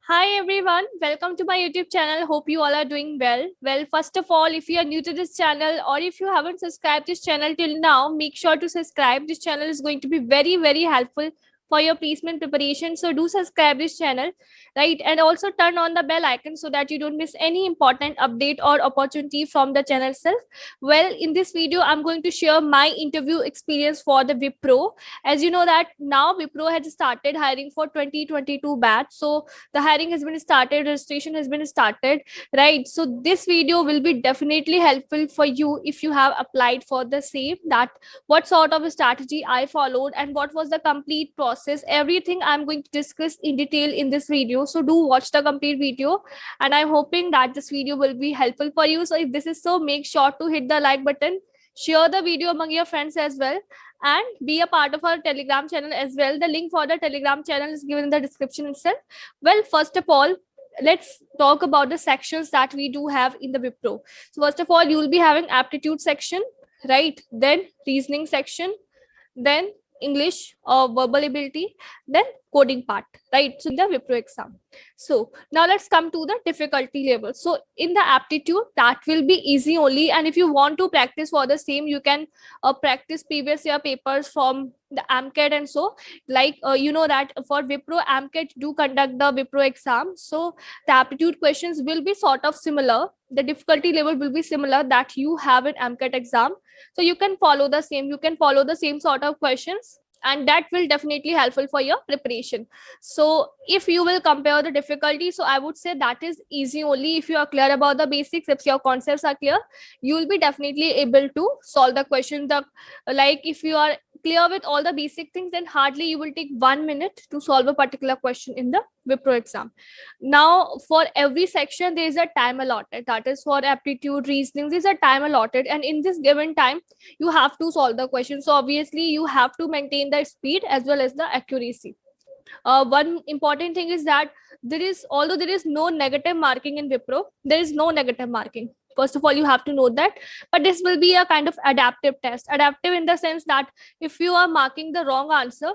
Hi everyone, welcome to my YouTube channel. Hope you all are doing well. Well, first of all, if you are new to this channel or if you haven't subscribed this channel till now, make sure to subscribe. This channel is going to be very helpful for your placement preparation. So do subscribe this channel, right? And also turn on the bell icon so that you don't miss any important update or opportunity from the channel itself. Well, in this video, I'm going to share my interview experience for the Wipro. As you know that now Wipro has started hiring for 2022 batch. So the hiring has been started, registration has been started, right? So this video will be definitely helpful for you if you have applied for the same, that what sort of a strategy I followed and what was the complete process. Everything I'm going to discuss in detail in this video, so do watch the complete video, and I'm hoping that this video will be helpful for you. So if this is so, make sure to hit the like button, share the video among your friends as well, and be a part of our Telegram channel as well. The link for the Telegram channel is given in the description itself. Well, first of all, let's talk about the sections that we do have in the Wipro. So first of all, you will be having aptitude section, right? Then reasoning section, then English or verbal ability, then coding part, right? So in the Wipro exam. So now let's come to the difficulty level. So in the aptitude, that will be easy only, and if you want to practice for the same, you can practice previous year papers from the AMCAT. And so like you know that for Wipro, AMCAT do conduct the Wipro exam, so the aptitude questions will be sort of similar, the difficulty level will be similar that you have in AMCAT exam. So you can follow the same, sort of questions, and that will definitely helpful for your preparation. So if you will compare the difficulty, so I would say that is easy only. If you are clear about the basics, if your concepts are clear, you will be definitely able to solve the question. The like if you are clear with all the basic things, then hardly you will take 1 minute to solve a particular question in the Wipro exam. Now for every section there is a time allotted, that is for aptitude, reasoning, there is a time allotted, and in this given time you have to solve the question. So obviously you have to maintain the speed as well as the accuracy. One important thing is that although there is no negative marking in Wipro, there is no negative marking. First of all, you have to note that, but this will be a kind of adaptive test. Adaptive in the sense that if you are marking the wrong answer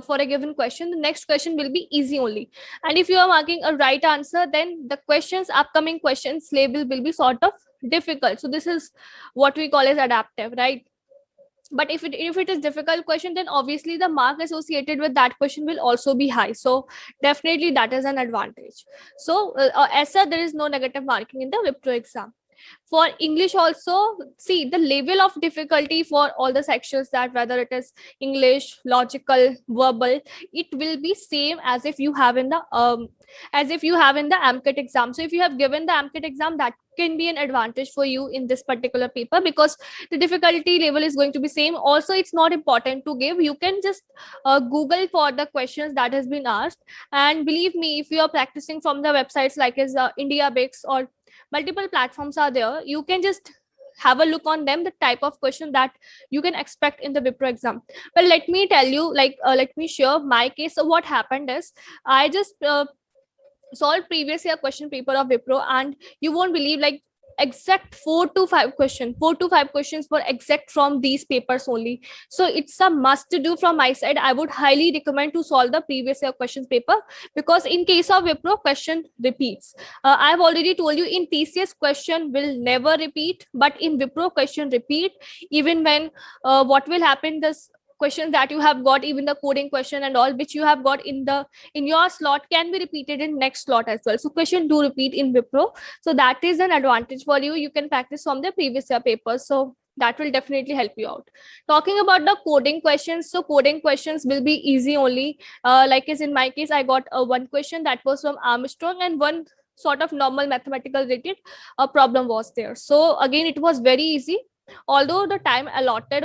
for a given question, the next question will be easy only, and if you are marking a right answer, then the upcoming questions label will be sort of difficult. So this is what we call as adaptive, right? But if it is difficult question, then obviously the mark associated with that question will also be high. So definitely that is an advantage. So as such, there is no negative marking in the Wipro exam. For English also, see the level of difficulty for all the sections, that whether it is English, logical, verbal, it will be same as if you have in the AMCAT exam. So if you have given the AMCAT exam, that can be an advantage for you in this particular paper, because the difficulty level is going to be same. Also, it's not important to give, you can just Google for the questions that has been asked, and believe me, if you are practicing from the websites like as India Bix or multiple platforms are there, you can just have a look on them, the type of question that you can expect in the Wipro exam. Well, let me tell you, let me share my case. So what happened is, I just solved previous year question paper of Wipro, and you won't believe, like exact 4 to 5 questions were exact from these papers only. So it's a must to do from my side. I would highly recommend to solve the previous year questions paper, because in case of Wipro, question repeats. I've already told you, in TCS question will never repeat, but in Wipro question repeat. Even when what will happen, this questions that you have got, even the coding question and all which you have got in your slot, can be repeated in next slot as well. So question do repeat in Wipro, so that is an advantage for you. You can practice from the previous year papers, so that will definitely help you out. Talking about the coding questions, so coding questions will be easy only. Like as in my case, I got one question that was from Armstrong, and one sort of normal mathematical related problem was there. So again, it was very easy. Although the time allotted,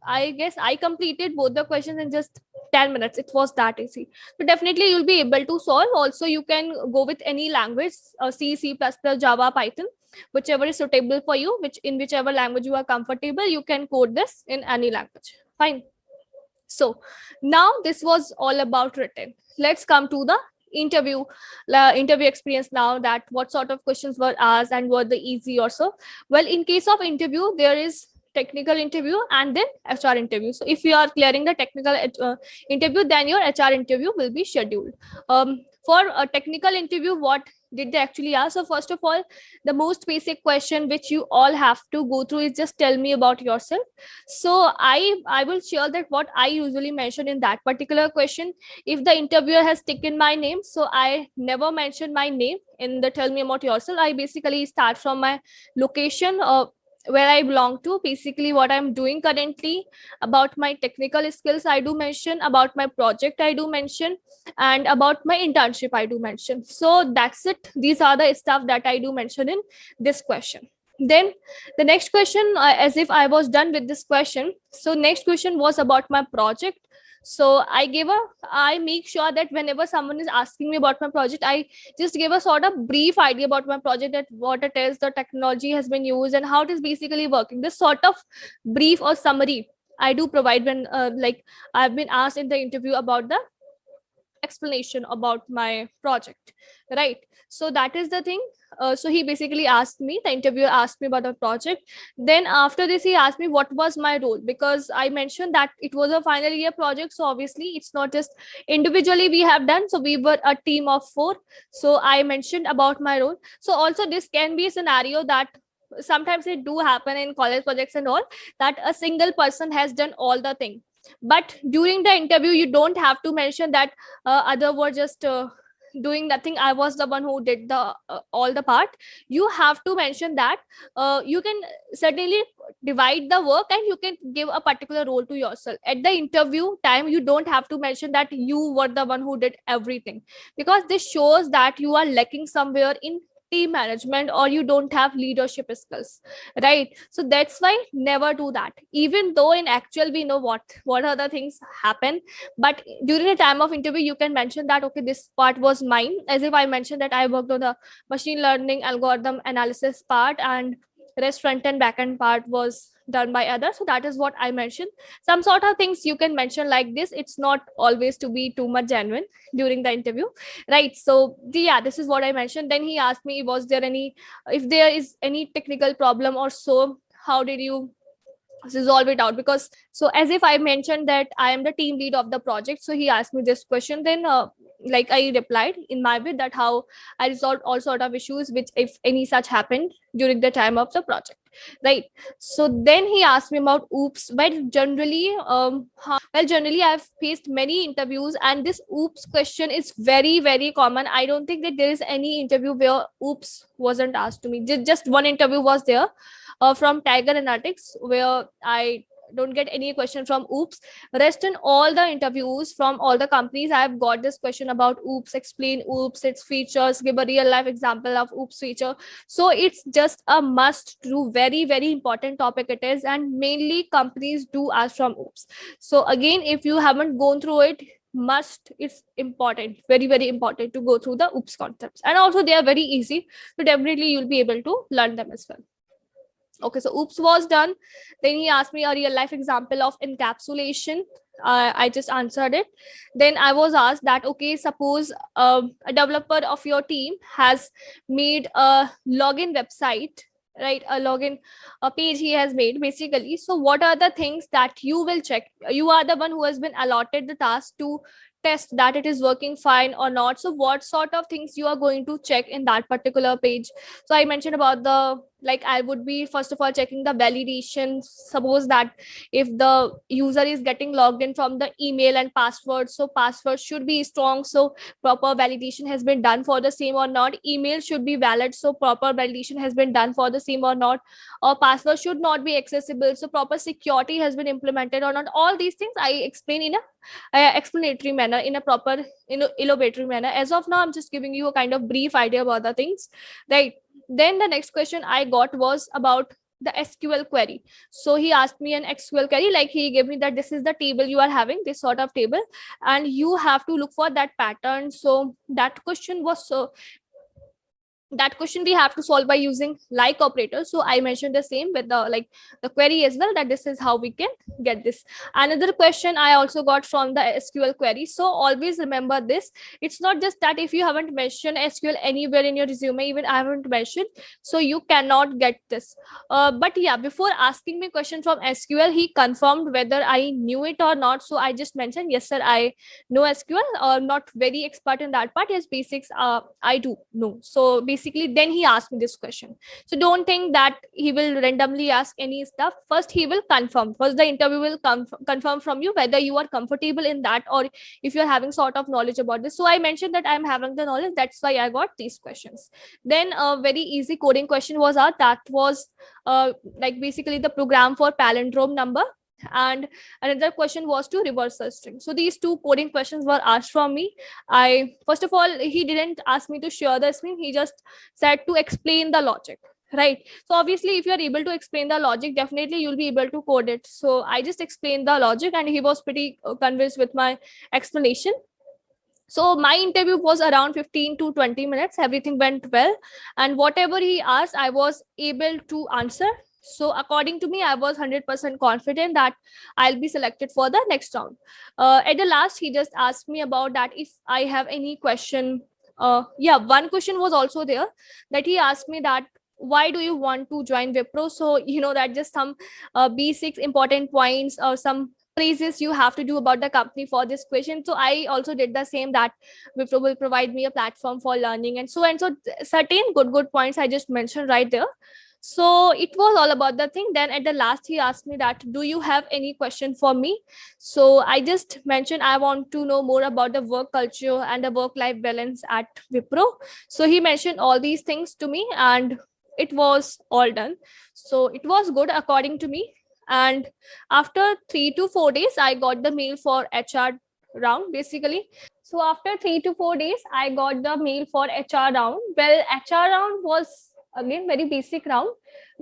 I guess I completed both the questions in just 10 minutes. It was that easy. So definitely you'll be able to solve. Also, you can go with any language, C, C++, Java, Python, whichever is suitable for you, whichever language you are comfortable, you can code this in any language. Fine. So now this was all about written. Let's come to the interview experience now, that what sort of questions were asked and were the easy or so. Well, in case of interview, there is technical interview and then HR interview. So if you are clearing the technical interview, then your HR interview will be scheduled. For a technical interview, what did they actually ask? So first of all, the most basic question which you all have to go through is just tell me about yourself. So I will share that what I usually mention in that particular question. If the interviewer has taken my name, so I never mention my name in the tell me about yourself. I basically start from my location, where I belong to, basically what I'm doing currently, about my technical skills I do mention, about my project I do mention, and about my internship I do mention. So that's it. These are the stuff that I do mention in this question. Then the next question, as if I was done with this question, so next question was about my project. So I make sure that whenever someone is asking me about my project, I just give a sort of brief idea about my project, that what it is, the technology has been used, and how it is basically working. This sort of brief or summary I do provide when like I've been asked in the interview about the explanation about my project, right? So that is the thing. So he basically asked me, the interviewer asked me about the project. Then after this, he asked me what was my role, because I mentioned that it was a final year project, so obviously it's not just individually we have done, so we were a team of 4. So I mentioned about my role. So also this can be a scenario that sometimes it do happen in college projects and all, that a single person has done all the thing, but during the interview you don't have to mention that other were just doing nothing, I was the one who did the all the part. You have to mention that you can certainly divide the work, and you can give a particular role to yourself. At the interview time, you don't have to mention that you were the one who did everything, because this shows that you are lacking somewhere in team management, or you don't have leadership skills, right? So that's why never do that, even though in actual we know what other things happen. But during the time of interview, you can mention that okay, this part was mine, as if I mentioned that I worked on the machine learning algorithm analysis part, and rest front and back end part was done by others. So that is what I mentioned. Some sort of things you can mention like this. It's not always to be too much genuine during the interview, right? So yeah, this is what I mentioned. Then he asked me, was there any, if there is any technical problem or so, how did you resolve it out? Because so as if I mentioned that I am the team lead of the project, so he asked me this question. Then like I replied in my way that how I resolved all sort of issues which if any such happened during the time of the project, right? So then he asked me about oops. Well generally I've faced many interviews, and this oops question is very very common. I don't think that there is any interview where oops wasn't asked to me. Just one interview was there, from Tiger Analytics, where I don't get any question from oops. Rest in all the interviews from all the companies, I've got this question about oops, explain oops, its features, give a real life example of oops feature. So it's just a must do, very very important topic it is, and mainly companies do ask from oops. So again, if you haven't gone through it, must, it's important, very very important to go through the oops concepts, and also they are very easy, so definitely you'll be able to learn them as well. Okay, so oops was done. Then he asked me a real life example of encapsulation. I just answered it. Then I was asked that okay, suppose a developer of your team has made a login website, right? A login a page he has made basically. So what are the things that you will check? You are the one who has been allotted the task to test that it is working fine or not. So what sort of things you are going to check in that particular page? So I mentioned about the, like I would be first of all checking the validation. Suppose that if the user is getting logged in from the email and password, so password should be strong, so proper validation has been done for the same or not. Email should be valid, so proper validation has been done for the same or not. Or password should not be accessible, so proper security has been implemented or not. All these things I explain in a explanatory manner, in a proper elaboratory manner. As of now, I'm just giving you a kind of brief idea about the things, right? Then the next question I got was about the SQL query. So he asked me an SQL query, like he gave me that this is the table you are having, this sort of table, and you have to look for that pattern. So that question was so that question we have to solve by using like operator. So I mentioned the same with the query as well, that this is how we can get this. Another question I also got from the SQL query. So always remember this, it's not just that if you haven't mentioned SQL anywhere in your resume, even I haven't mentioned, so you cannot get this. But yeah, before asking me question from SQL, he confirmed whether I knew it or not. So I just mentioned, yes sir, I know SQL, not very expert in that part, yes basics I do know. So basically then he asked me this question. So don't think that he will randomly ask any stuff. First he will confirm, first the interview will confirm from you whether you are comfortable in that, or if you're having sort of knowledge about this. So I mentioned that I'm having the knowledge, that's why I got these questions. Then a very easy coding question was asked, that was like basically the program for palindrome number, and another question was to reverse a string. So these two coding questions were asked from me. I, first of all, he didn't ask me to share the screen, he just said to explain the logic, right? So obviously if you're able to explain the logic, definitely you'll be able to code it. So I just explained the logic and he was pretty convinced with my explanation. So my interview was around 15 to 20 minutes, everything went well, and whatever he asked I was able to answer. So according to me, I was 100% confident that I'll be selected for the next round. At the last, he just asked me about that if I have any question. Yeah, one question was also there, that he asked me that why do you want to join Wipro. So you know that just some basic important points or some praises you have to do about the company for this question. So I also did the same, that Wipro will provide me a platform for learning and so, and so certain good points I just mentioned right there. So it was all about the thing. Then at the last he asked me that do you have any question for me. So I just mentioned I want to know more about the work culture and the work life balance at Wipro. So he mentioned all these things to me and it was all done. So it was good according to me. And after 3 to 4 days I got the mail for HR round basically. So after 3 to 4 days I got the mail for HR round. Well, HR round was again very basic round,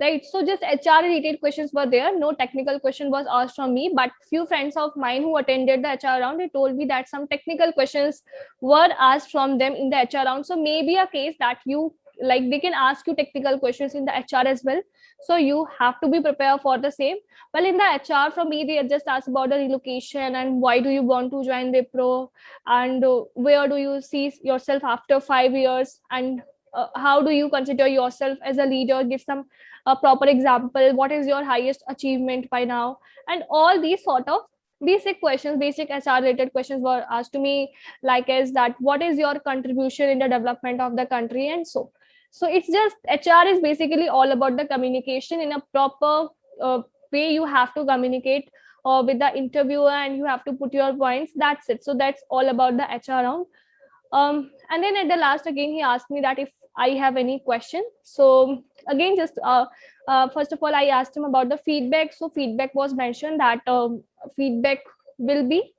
right? So just HR related questions were there, no technical question was asked from me, but few friends of mine who attended the HR round, they told me that some technical questions were asked from them in the HR round. So maybe a case that you, like, they can ask you technical questions in the HR as well, so you have to be prepared for the same. Well, in the HR from me, they just asked about the relocation and why do you want to join Wipro, and where do you see yourself after 5 years, and how do you consider yourself as a leader, give some proper example, what is your highest achievement by now, and all these sort of basic questions, basic HR related questions were asked to me, like as that what is your contribution in the development of the country, and so it's just HR is basically all about the communication in a proper way. You have to communicate with the interviewer and you have to put your points, that's it. So that's all about the HR round. And then at the last again he asked me that if I have any question. So again just first of all I asked him about the feedback. So feedback was mentioned that feedback will be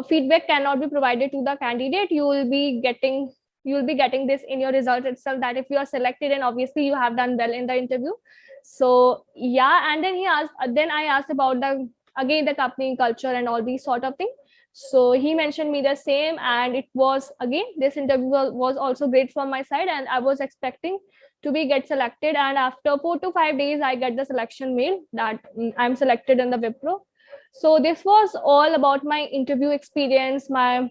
feedback cannot be provided to the candidate, you will be getting this in your result itself, that if you are selected and obviously you have done well in the interview. So yeah, and then he asked, then I asked about the again the company culture and all these sort of things. So he mentioned me the same, and it was again this interview was also great from my side, and I was expecting to be get selected. And after 4 to 5 days I get the selection mail that I'm selected in the Wipro. So this was all about my interview experience, my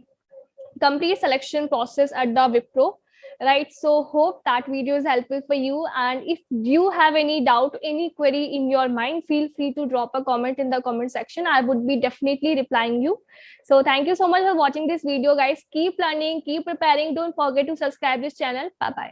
complete selection process at the Wipro, right? So hope that video is helpful for you, and if you have any doubt, any query in your mind, feel free to drop a comment in the comment section. I would be definitely replying you. So thank you so much for watching this video, guys. Keep learning, keep preparing, don't forget to subscribe this channel. Bye bye.